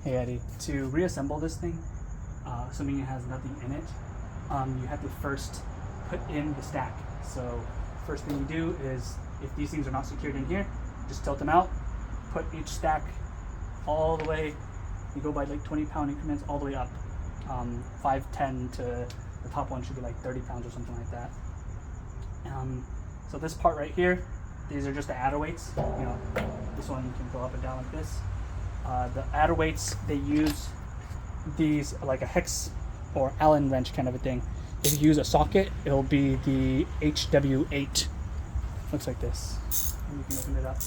Hey Eddie, to reassemble this thing, assuming it has nothing in it, you have to first put in the stack. So first thing you do is, if these things are not secured in here, just tilt them out, put each stack all the way, you go by like 20-pound increments all the way up, 5, 10 to the top one should be like 30 pounds or something like that. So this part right here, these are just the adder weights. You know, this one can go up and down like this. The adder weights, they use these like a hex or Allen wrench kind of a thing. If you use a socket, it'll be the HW8. Looks like this. And you can open it up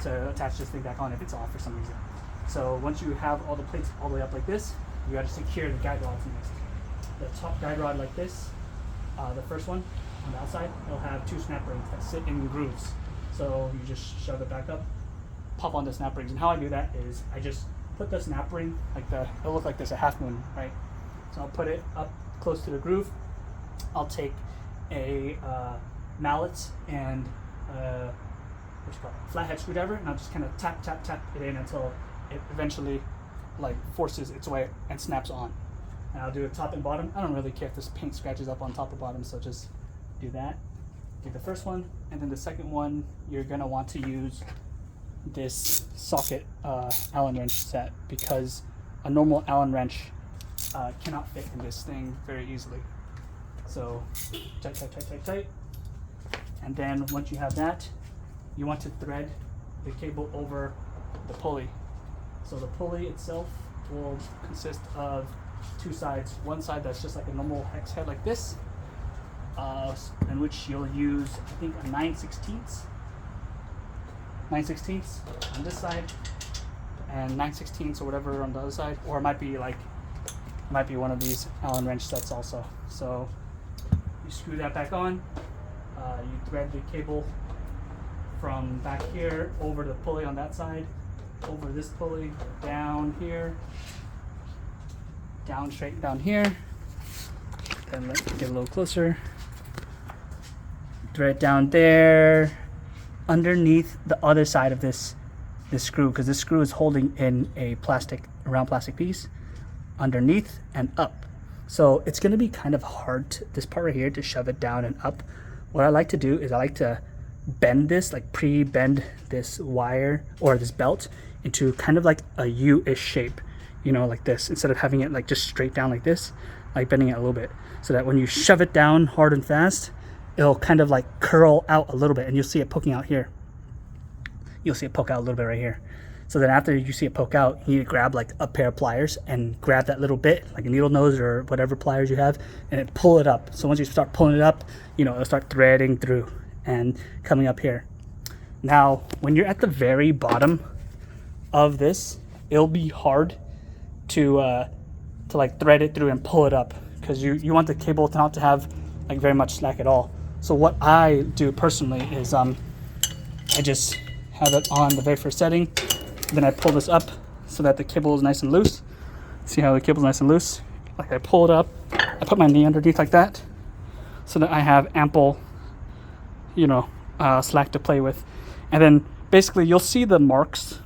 to attach this thing back on if it's off for some reason. So once you have all the plates all the way up like this, you got to secure the guide rods next. The top guide rod like this, the first one on the outside, it'll have 2 snap rings that sit in grooves. So you just shove it back up, pop on the snap rings. And how I do that is I just put the snap ring, like it'll look like this, a half moon, right? So I'll put it up close to the groove. I'll take a mallet and flathead screwdriver, and I'll just kind of tap it in until it eventually like forces its way and snaps on. And I'll do it top and bottom. I don't really care if this paint scratches up on top or bottom, so just do that. Do the first one, and then the second one, you're gonna want to use this socket Allen wrench set, because a normal Allen wrench cannot fit in this thing very easily. So tight. And then once you have that, you want to thread the cable over the pulley. So the pulley itself will consist of 2 sides. One side that's just like a normal hex head like this, in which you'll use, I think, a 9/16 on this side, and 9/16 or whatever on the other side, or it might be one of these Allen wrench sets also. So you screw that back on, you thread the cable from back here over the pulley on that side, over this pulley, down here, down straight down here. Then let's get a little closer. Thread down there, underneath the other side of this screw, because this screw is holding in a round plastic piece, underneath and up. So it's going to be kind of hard, this part right here, to shove it down and up. What I like to do is I like to bend this, like pre-bend this wire or this belt into kind of like a U-ish shape, you know, like this, instead of having it like just straight down like this, like bending it a little bit, so that when you shove it down hard and fast, it'll kind of like curl out a little bit, and you'll see it poking out here. You'll see it poke out a little bit right here. So then after you see it poke out, you need to grab like a pair of pliers and grab that little bit, like a needle nose or whatever pliers you have, and then pull it up. So once you start pulling it up, you know, it'll start threading through and coming up here. Now, when you're at the very bottom of this, it'll be hard to like thread it through and pull it up, because you want the cable not to have like very much slack at all. So what I do personally is I just have it on the very first setting, then I pull this up so that the cable is nice and loose. See how the cable's nice and loose? Like, I pull it up, I put my knee underneath like that, so that I have ample, you know, slack to play with. And then basically you'll see the marks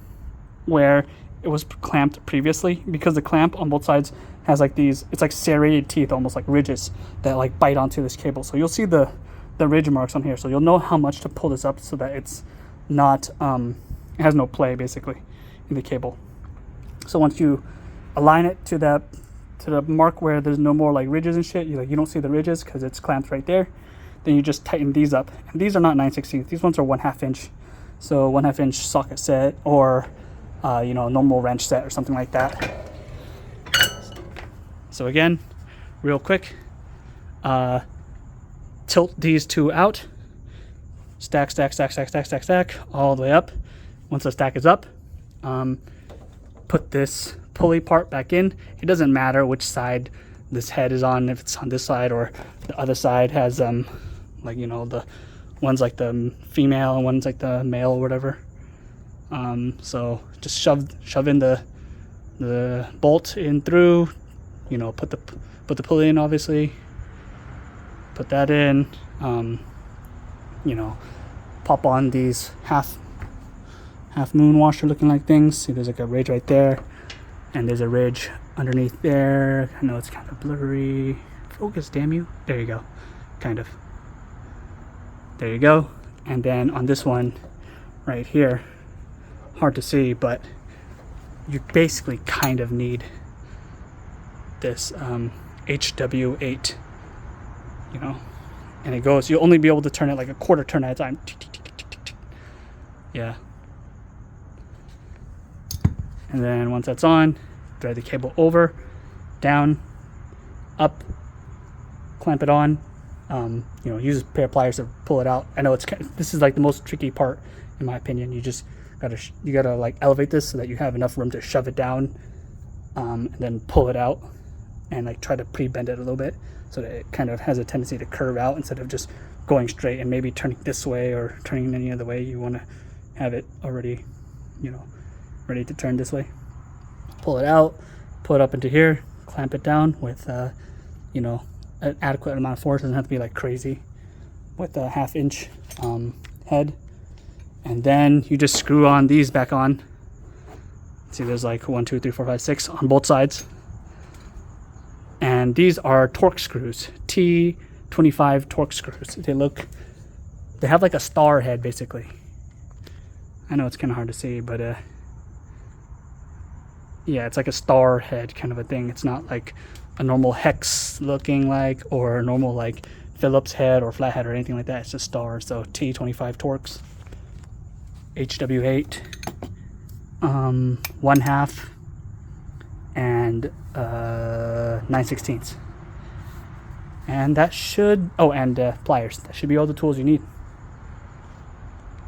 where it was clamped previously, because the clamp on both sides has like these, it's like serrated teeth, almost like ridges that like bite onto this cable. So you'll see the ridge marks on here, so you'll know how much to pull this up so that it's not it has no play basically in the cable. So once you align it to the mark where there's no more like ridges and shit, you don't see the ridges because it's clamped right there, then you just tighten these up. And these are not 9/16, these ones are 1/2 inch. So 1/2 inch socket set, or you know, normal wrench set or something like that. So again, real quick, tilt these 2 out, stack all the way up. Once the stack is up, put this pulley part back in. It doesn't matter which side this head is on, if it's on this side or the other side has like, you know, the one's like the female and one's like the male or whatever. So just shove in the bolt in through, you know, put the pulley in, obviously put that in, you know, pop on these half half moon washer looking like things. See, there's like a ridge right there, and there's a ridge underneath there. I know it's kind of blurry. Focus, damn you. There you go. Kind of. There you go. And then on this one right here, hard to see, but you basically kind of need this HW8, you know, and it goes, you'll only be able to turn it like a quarter turn at a time. Yeah. And then once that's on, thread the cable over, down, up, clamp it on. You know, use a pair of pliers to pull it out. I know this is like the most tricky part in my opinion. You just gotta like elevate this so that you have enough room to shove it down, and then pull it out and like try to pre-bend it a little bit so that it kind of has a tendency to curve out instead of just going straight and maybe turning this way or turning any other way. You want to have it already, you know, ready to turn this way. Pull it out, pull it up into here, clamp it down with you know, an adequate amount of force. Doesn't have to be like crazy, with a 1/2 inch head. And then you just screw on these back on. See, there's like 1, 2, 3, 4, 5, 6 on both sides. And these are torque screws, T25 torque screws. They have like a star head basically. I know it's kind of hard to see, but yeah, it's like a star head kind of a thing. It's not like a normal hex looking like, or a normal like Phillips head or flathead or anything like that. It's just star. So T25 Torx, HW8, 1/2 and 9/16. And that should, oh, and pliers. That should be all the tools you need.